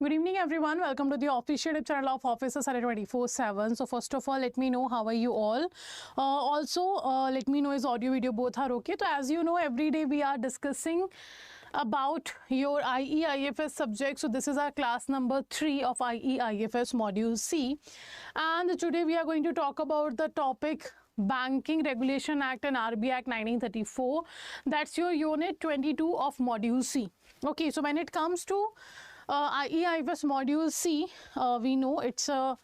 Good evening, everyone. Welcome to the official YouTube channel of Officer Study 24/7. So first of all, let me know how are you all. Let me know is audio video both are okay. So as you know, every day we are discussing about your IE IFS subject. So this is our class number 3 of IE IFS module C, and today we are going to talk about the topic Banking Regulation Act and RBI Act 1934. That's your unit 22 of module C. Okay, so when it comes to IE IFS module C, we know it's a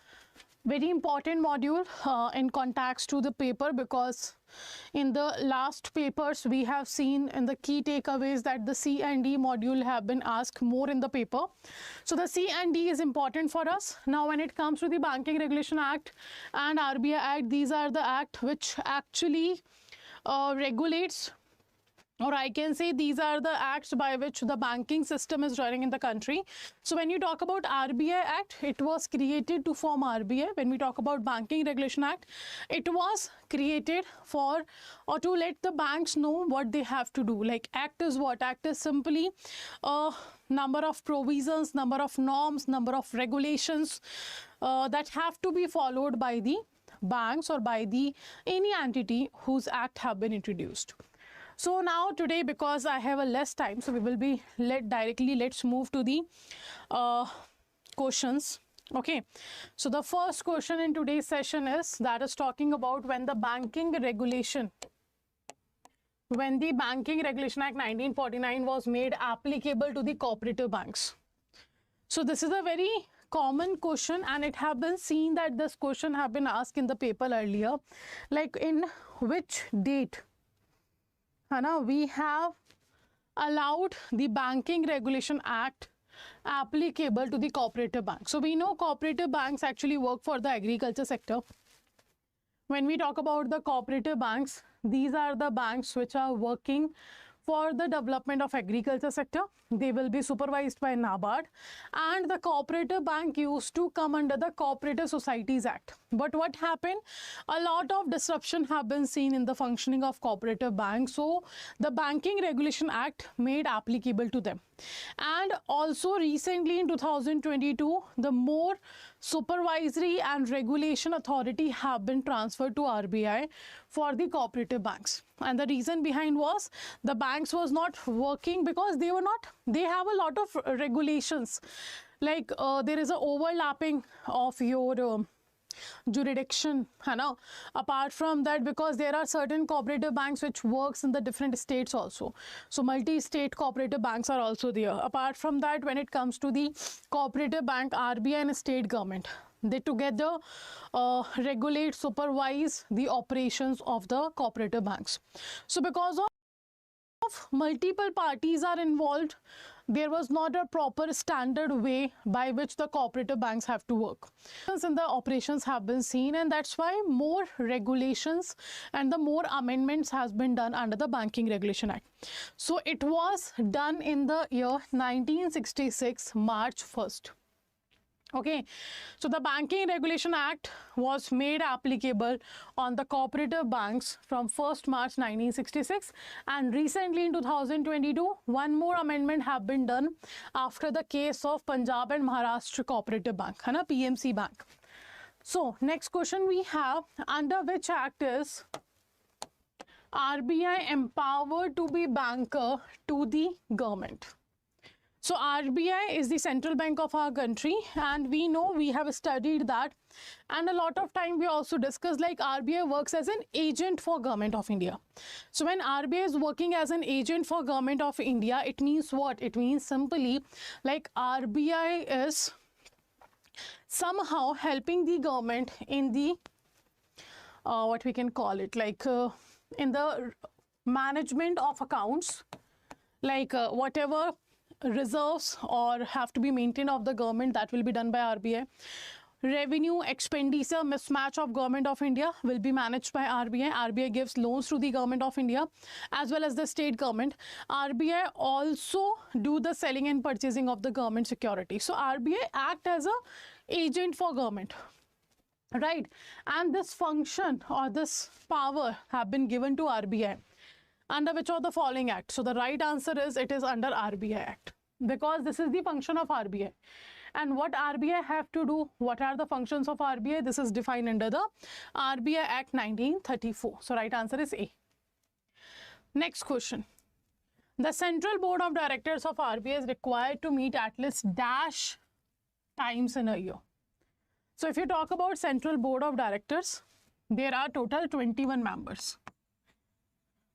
very important module in context to the paper, because in the last papers we have seen in the key takeaways that the C and D module have been asked more in the paper. So the C and D is important for us. Now when it comes to the Banking Regulation Act and RBI Act, these are the act which actually regulates, or I can say these are the acts by which the banking system is running in the country. So when you talk about RBI Act, it was created to form RBI. When we talk about Banking Regulation Act, it was created for or to let the banks know what they have to do. Like act is what? Act is simply a number of provisions, number of norms, number of regulations that have to be followed by the banks or by the any entity whose act have been introduced. So now today, because I have a less time, so we will be let's move to the questions. Okay, so the first question in today's session is talking about when the Banking Regulation Act 1949 was made applicable to the cooperative banks. So this is a very common question, and it have been seen that this question have been asked in the paper earlier, like in which date we have allowed the Banking Regulation Act applicable to the cooperative banks. So we know cooperative banks actually work for the agriculture sector. When we talk about the cooperative banks, these are the banks which are working for the development of agriculture sector. They will be supervised by NABARD, and the cooperative bank used to come under the Cooperative Societies Act. But what happened? A lot of disruption have been seen in the functioning of cooperative banks. So the Banking Regulation Act made applicable to them. And also recently in 2022, the more supervisory and regulation authority have been transferred to RBI for the cooperative banks. And the reason behind was the banks was not working because they have a lot of regulations, like there is a overlapping of your jurisdiction, apart from that, because there are certain cooperative banks which works in the different states also. So multi-state cooperative banks are also there. Apart from that, when it comes to the cooperative bank, RBI and state government, they together regulate, supervise the operations of the cooperative banks. So because of multiple parties are involved, there was not a proper standard way by which the cooperative banks have to work. And the operations have been seen, and that's why more regulations and the more amendments has been done under the Banking Regulation Act. So it was done in the year 1966, March 1st. Okay, so the Banking Regulation Act was made applicable on the cooperative banks from 1st March 1966, and recently in 2022, one more amendment have been done after the case of Punjab and Maharashtra Cooperative Bank, PMC Bank. So next question we have, under which act is RBI empowered to be banker to the government? So RBI is the central bank of our country, and we know, we have studied that, and a lot of time we also discussed like RBI works as an agent for Government of India. So when RBI is working as an agent for Government of India, it means what? It means simply like RBI is somehow helping the government in the what we can call it, like in the management of accounts, like whatever reserves or have to be maintained of the government, that will be done by RBI. Revenue expenditure mismatch of Government of India will be managed by RBI. RBI gives loans to the Government of India as well as the state government. RBI also do the selling and purchasing of the government security. So RBI act as a agent for government, right? And this function or this power have been given to RBI under which of the following act? So the right answer is it is under RBI Act. because this is the function of RBI. And what RBI have to do, what are the functions of RBI? This is defined under the RBI Act 1934. So right answer is A. Next question. The Central Board of Directors of RBI is required to meet at least dash times in a year. So if you talk about Central Board of Directors, there are total 21 members.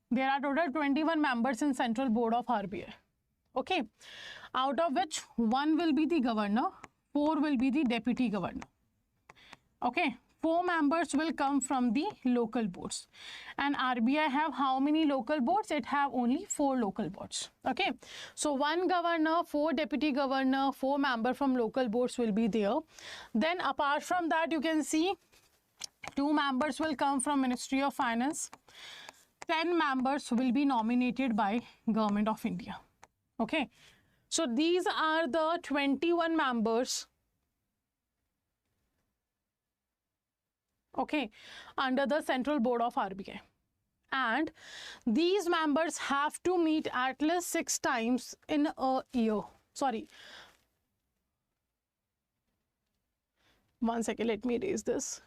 There are total 21 members in Central Board of RBI. Okay, out of which 1 will be the governor, 4 will be the deputy governor. Okay, 4 members will come from the local boards. And RBI have how many local boards? It have only 4 local boards. Okay, so 1 governor, 4 deputy governor, 4 members from local boards will be there. Then apart from that, you can see 2 members will come from Ministry of Finance. 10 members will be nominated by Government of India. Okay, so these are the 21 members, okay, under the Central Board of RBI. And these members have to meet at least 6 times in a year. Sorry. One second, let me erase this.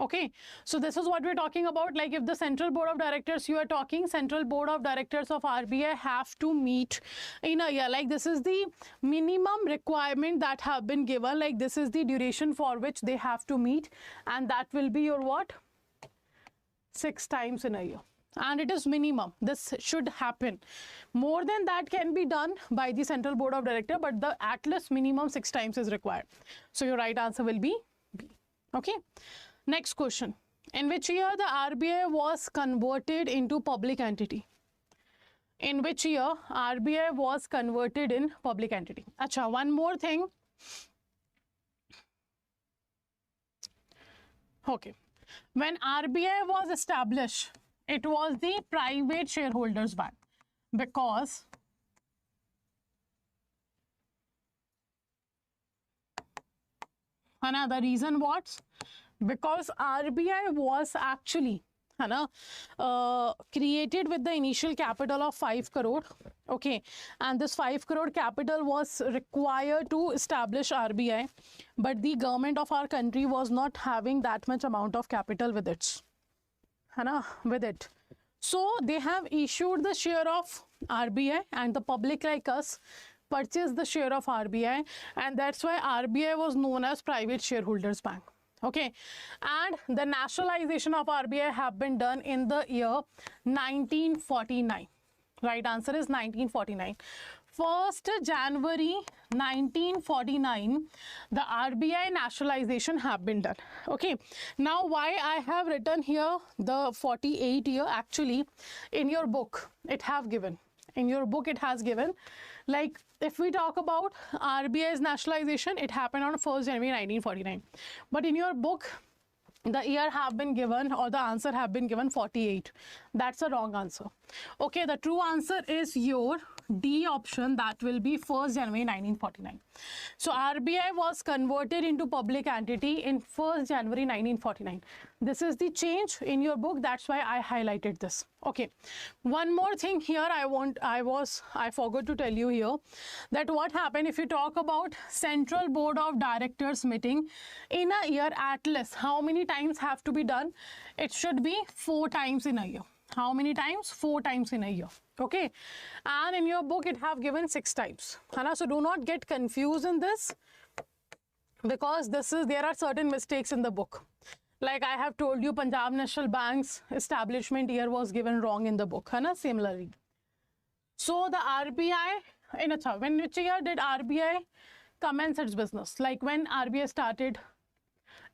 Okay, so this is what we're talking about. Like if the Central Board of Directors, you are talking Central Board of Directors of RBI have to meet in a year. Like this is the minimum requirement that have been given. Like this is the duration for which they have to meet, and that will be your what? 6 times in a year. And it is minimum. This should happen. More than that can be done by the Central Board of Directors, but the at least minimum 6 times is required. So your right answer will be B. Okay. Next question. In which year the RBI was converted into public entity? In which year RBI was converted in public entity? Acha, one more thing. Okay. When RBI was established, it was the private shareholders bank, because another reason what? Because RBI was actually created with the initial capital of 5 crore. Okay, and this 5 crore capital was required to establish RBI, but the government of our country was not having that much amount of capital with it. So they have issued the share of RBI, and the public like us purchased the share of RBI, and that's why RBI was known as private shareholders bank. Okay, and the nationalization of RBI have been done in the year 1949. Right answer is 1949. 1st January 1949, the RBI nationalization have been done. Okay, now why I have written here the 48 year? Actually, in your book it have given. In your book it has given, like if we talk about RBI's nationalization, it happened on 1st January 1949. But in your book, the year have been given, or the answer have been given 48. That's a wrong answer. Okay, the true answer is your D option, that will be 1st January 1949. So RBI was converted into public entity in 1st January 1949. This is the change in your book, that's why I highlighted this. Okay, one more thing here I forgot to tell you here, that what happened if you talk about Central Board of Directors meeting in a year, at least how many times have to be done? It should be 4 times in a year. How many times? 4 times in a year. Okay, and in your book it have given 6 times. So do not get confused in this, because there are certain mistakes in the book. Like I have told you, Punjab National Bank's establishment year was given wrong in the book. Similarly. So the RBI, when which year did RBI commence its business? Like when RBI started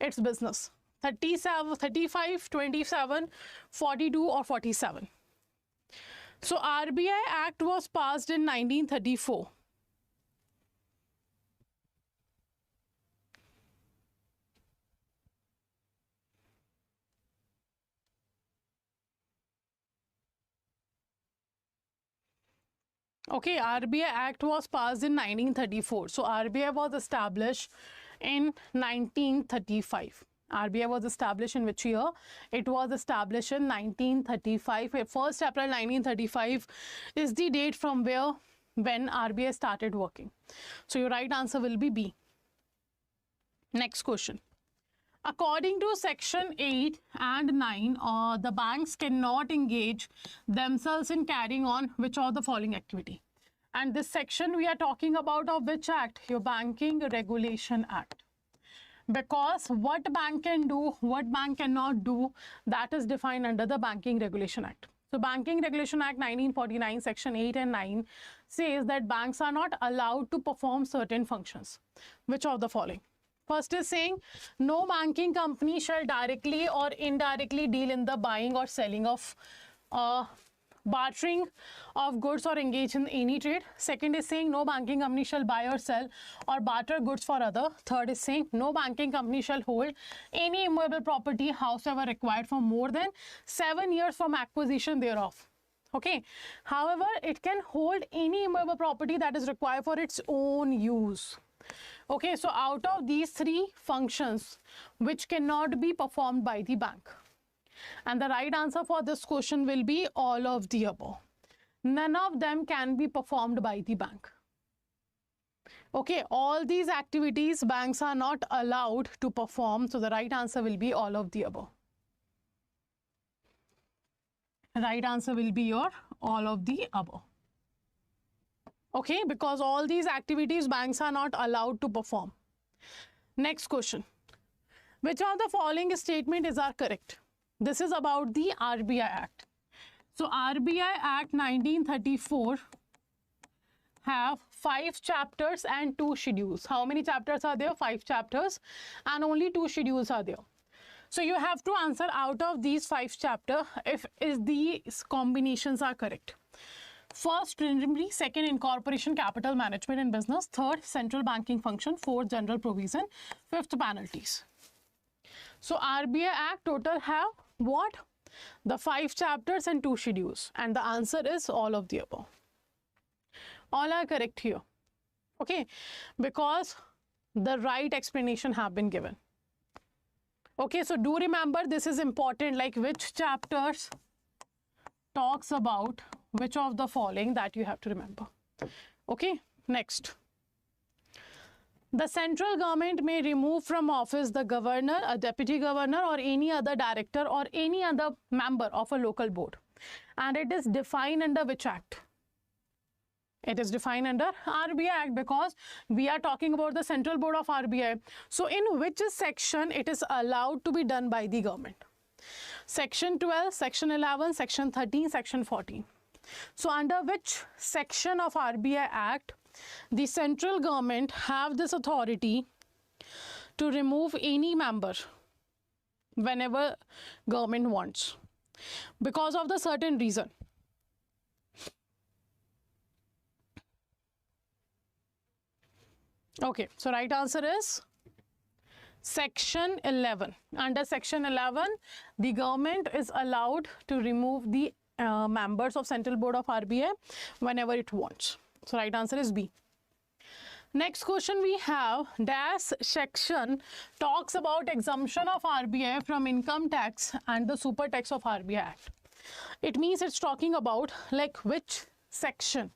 its business? 37, 35, 27, 42 or 47. So RBI Act was passed in 1934. Okay, RBI Act was passed in 1934. So RBI was established in 1935. RBI was established in which year? It was established in 1935. 1st April 1935 is the date from when RBI started working. So your right answer will be B. Next question. According to section 8 and 9, the banks cannot engage themselves in carrying on which of the following activity? And this section we are talking about of which act? Your Banking Regulation Act. Because what bank can do, what bank cannot do, that is defined under the Banking Regulation Act. So Banking Regulation Act 1949 section 8 and 9 says that banks are not allowed to perform certain functions. Which of the following? First is saying no banking company shall directly or indirectly deal in the buying or selling of bartering of goods or engage in any trade. Second is saying no banking company shall buy or sell or barter goods for other. Third is saying no banking company shall hold any immovable property howsoever required for more than 7 years from acquisition thereof. Okay. However, it can hold any immovable property that is required for its own use. Okay, so out of these 3 functions, which cannot be performed by the bank? And the right answer for this question will be all of the above. None of them can be performed by the bank. Okay, all these activities banks are not allowed to perform. So the right answer will be all of the above. Right answer will be your all of the above. Okay, because all these activities banks are not allowed to perform. Next question. Which of the following statement is correct? This is about the RBI Act. So RBI Act 1934 have 5 chapters and 2 schedules. How many chapters are there? 5 chapters and only 2 schedules are there. So you have to answer out of these 5 chapters if these combinations are correct. First, preliminary. Second, incorporation, capital management and business. Third, central banking function. Fourth, general provision. Fifth, penalties. So RBI Act total have what? The 5 chapters and 2 schedules. And the answer is all of the above. All are correct here. Okay. Because the right explanation have been given. Okay. So do remember this is important, like which chapters talks about which of the following, that you have to remember. Okay, next. The central government may remove from office the governor, a deputy governor, or any other director or any other member of a local board. And it is defined under which act? It is defined under RBI Act, because we are talking about the central board of RBI. So in which section it is allowed to be done by the government? Section 12, Section 11, Section 13, Section 14. So under which section of RBI Act the central government have this authority to remove any member whenever government wants because of the certain reason? Okay, so right answer is Section 11. Under Section 11, the government is allowed to remove the members of Central Board of RBI whenever it wants. So right answer is B. Next question we have, dash section talks about exemption of RBI from income tax and the super tax of RBI Act. It means it's talking about like which section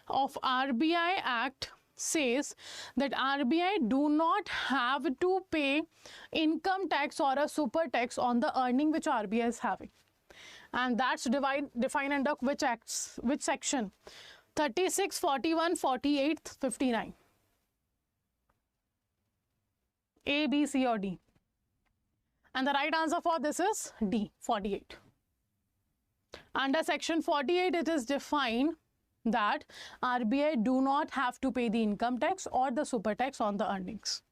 of RBI Act says that RBI do not have to pay income tax or a super tax on the earning which RBI is having. And that's defined under which acts, which section? 36, 41, 48, 59. A, B, C or D? And the right answer for this is D, 48. Under section 48, it is defined that RBI do not have to pay the income tax or the super tax on the earnings.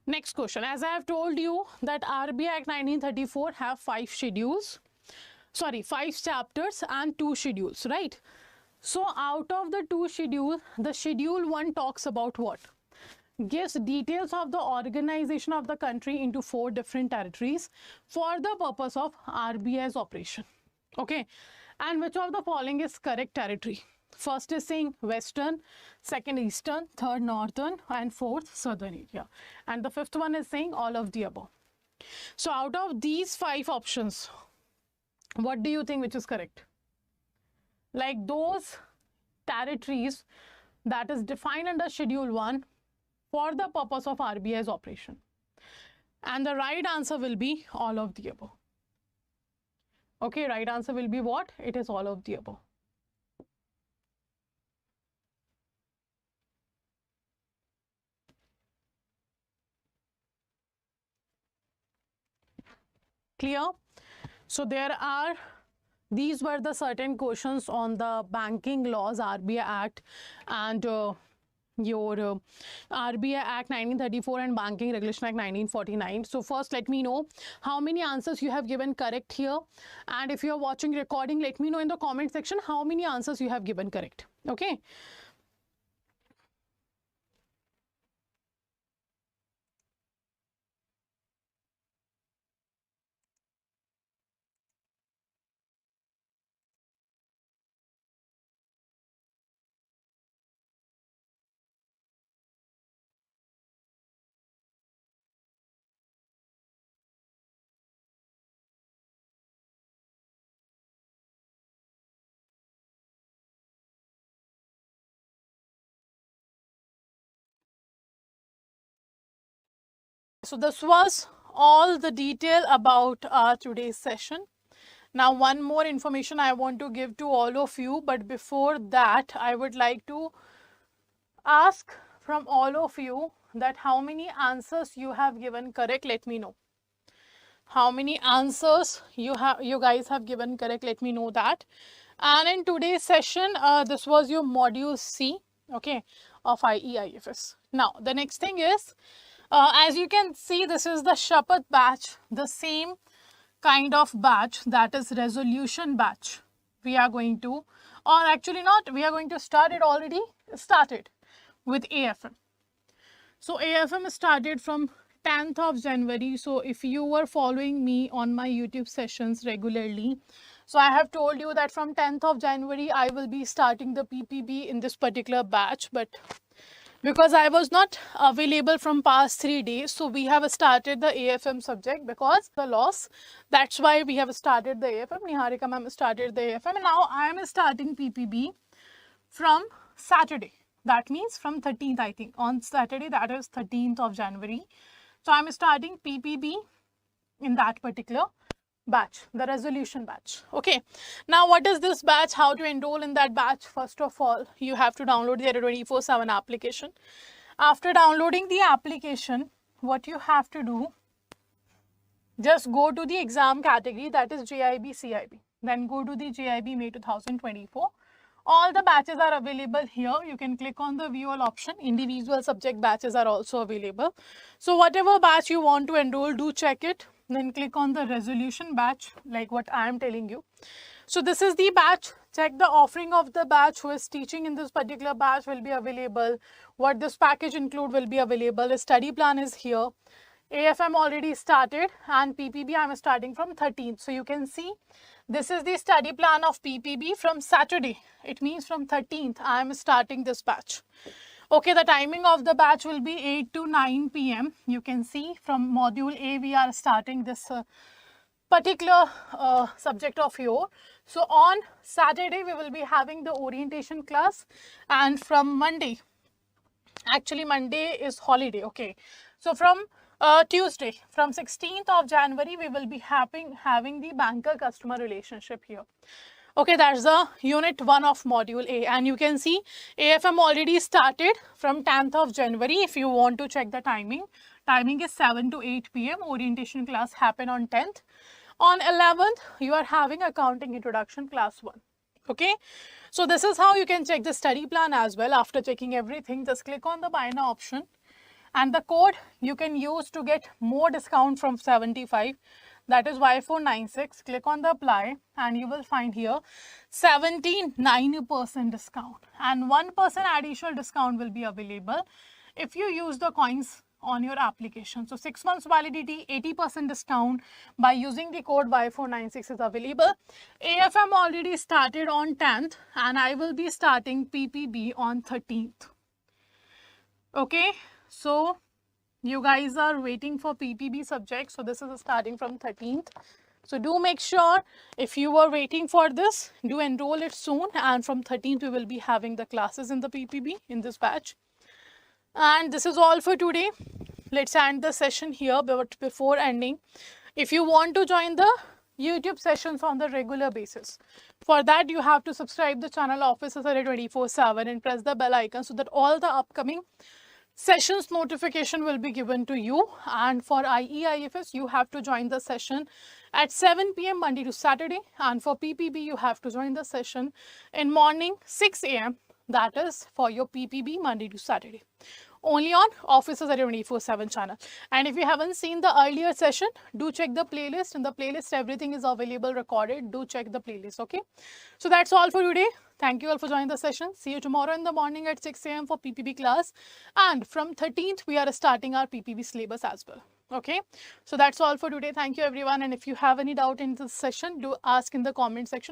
Next question. As I have told you that RBI Act 1934 have 5 schedules. Sorry, 5 chapters and 2 schedules, right? So out of the 2 schedules, the schedule 1 talks about what? Gives details of the organization of the country into 4 different territories for the purpose of RBI's operation. Okay. And which of the following is correct territory? First is saying western, second eastern, third northern, and fourth southern area. And the 5th one is saying all of the above. So out of these 5 options, what do you think which is correct? Like those territories that is defined under Schedule 1 for the purpose of RBI's operation. And the right answer will be all of the above. Okay, right answer will be what? It is all of the above. Clear? So these were the certain questions on the banking laws, RBI Act, and your RBI Act 1934 and Banking Regulation Act 1949. So first let me know how many answers you have given correct here, and if you are watching recording, let me know in the comment section how many answers you have given correct. Okay. So this was all the detail about our today's session. Now one more information I want to give to all of you, but before that I would like to ask from all of you that how many answers you have given correct. Let me know how many answers you guys have given correct. Let me know that. And in today's session, this was your module C, okay, of IEIFS. Now the next thing is, as you can see, this is the Shapath batch, the same kind of batch, that is resolution batch. We are going to, or actually not, we are going to start it already started with AFM. So AFM started from 10th of January. So if you were following me on my YouTube sessions regularly, so I have told you that from 10th of January, I will be starting the PPB in this particular batch, but because I was not available from past 3 days, so we have started the AFM subject because the loss. That's why we have started the AFM. Niharika ma'am started the AFM, and now I am starting PPB from Saturday. That means from 13th, I think. On Saturday, that is 13th of January. So I'm starting PPB in that particular batch, the resolution batch. Okay. Now, what is this batch? How to enroll in that batch? First of all, you have to download the 24/7 application. After downloading the application, what you have to do, just go to the exam category, that is JAIIB, CIB. Then go to the JAIIB May 2024. All the batches are available here. You can click on the view all option. Individual subject batches are also available. So whatever batch you want to enroll, do check it. Then click on the resolution batch, like what I am telling you. So this is the batch. Check the offering of the batch. Who is teaching in this particular batch will be available. What this package include will be available. The study plan is here. AFM already started, and PPB I am starting from 13th. So you can see this is the study plan of PPB from Saturday. It means from 13th I am starting this batch. Okay, the timing of the batch will be 8 to 9 p.m. You can see from module A we are starting this particular subject of yours. So on Saturday we will be having the orientation class, and from Monday, actually Monday is holiday, okay. So from Tuesday, from 16th of January, we will be having the banker customer relationship here. Okay, that's the unit 1 of module A, and you can see AFM already started from 10th of January. If you want to check the timing is 7 to 8 p.m. Orientation class happen on 10th. On 11th, you are having accounting introduction class 1. Okay, so this is how you can check the study plan as well. After checking everything, just click on the buy now option, and the code you can use to get more discount from 75, that is Y496. Click on the apply, and you will find here 79% discount, and 1% additional discount will be available if you use the coins on your application. So 6 months validity, 80% discount by using the code Y496 is available. AFM already started on 10th, and I will be starting PPB on 13th. Okay, so you guys are waiting for PPB subject. So this is starting from 13th. So do make sure if you are waiting for this, do enroll it soon. And from 13th, we will be having the classes in the PPB in this batch. And this is all for today. Let's end the session here. But before ending, if you want to join the YouTube sessions on the regular basis, for that you have to subscribe the channel Officer Survey 24/7 and press the bell icon so that all the upcoming sessions notification will be given to you. And for IEIFS, you have to join the session at 7 p.m. Monday to Saturday. And for PPB, you have to join the session in morning 6 a.m. That is for your PPB Monday to Saturday. Only on Officers at 24/7 channel. And if you haven't seen the earlier session, do check the playlist. In the playlist, everything is available recorded. Do check the playlist, okay? So that's all for today. Thank you all for joining the session. See you tomorrow in the morning at 6 a.m. for PPB class. And from 13th, we are starting our PPB syllabus as well. Okay, so that's all for today. Thank you everyone. And if you have any doubt in this session, do ask in the comment section.